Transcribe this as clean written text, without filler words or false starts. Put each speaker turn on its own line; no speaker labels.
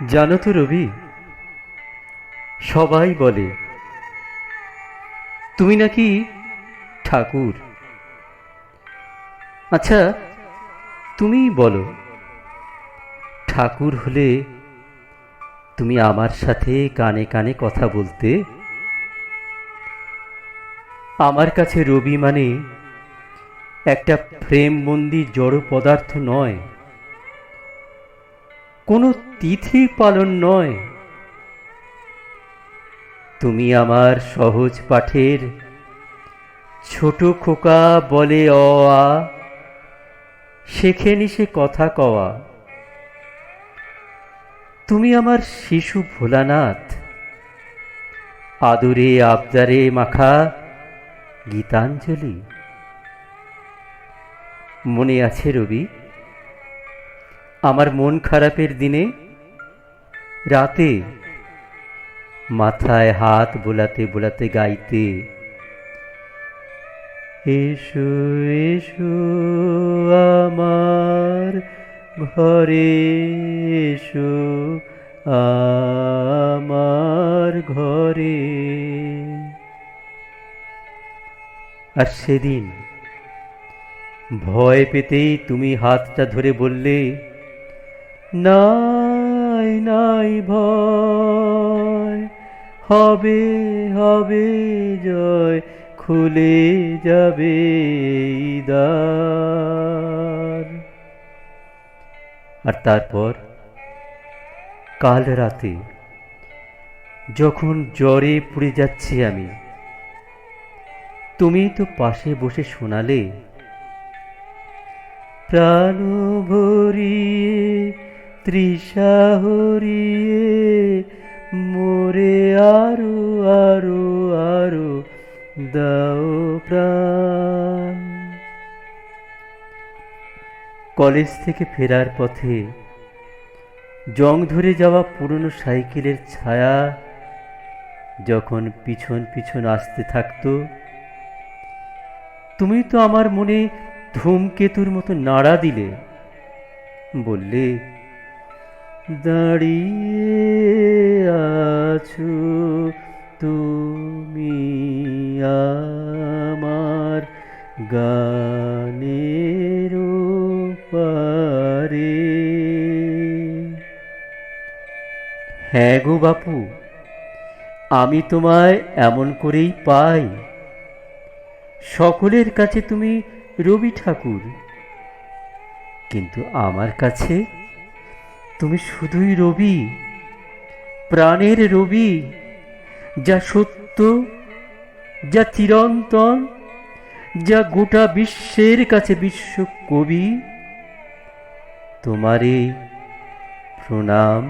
জানো তো রবি, সবাই বলে তুমি নাকি ঠাকুর। আচ্ছা, তুমিই বলো, ঠাকুর হলে তুমি আমার সাথে কানে কানে কথা বলতে? আমার কাছে রবি মানে একটা ফ্রেমবন্দি জড় পদার্থ নয়, কোনো তিথি পালন নয়। তুমি আমার সহজ পাঠের ছোট খোকা বলে অ আ, শেখেনি সে কথা কওয়া। তুমি আমার শিশু ভোলানাথ, আদরে আবদারে মাখা গীতাঞ্জলি। মনে আছে রবি, আমার মন খারাপের দিনে রাতে মাথায় হাত বোলাতে বোলাতে গাইতে, এসো এসো আমার ঘরে, এসো আমার ঘরে। আর সেদিন ভয় পেতেই তুমি হাতটা ধরে বললে, নাই নাই ভয়, হবে হবে জয়, খুলে যাবে এই দ্বার। আর তারপর কাল রাতে যখন জ্বরে পুড়ে যাচ্ছি আমি, তুমি তো পাশে বসে শোনালে, প্রাণ ভরিয়ে তৃষা হরিয়ে মোরে আরো আরো আরো দাও প্রাণ। কলেজ থেকে ফেরার পথে জং ধরে যাওয়া পুরনো সাইকেলের ছায়া যখন পিছন পিছন আসতে থাকতো, তুমি তো আমার মনে ধূমকেতুর মতো নাড়া দিলে, বললে, দাঁড়িয়ে আছো তুমি আমার গানের পারে। হ্যাঁ গো বাপু, আমি তোমায় এমন করেই পাই। সকলের কাছে তুমি রবি ঠাকুর, কিন্তু আমার কাছে তুমি শুধুই রবি, প্রাণের রবি, যা সত্য, যা চিরন্তন, যা গোটা বিশ্বের কাছে বিশ্ব কবি। তোমারে প্রণাম।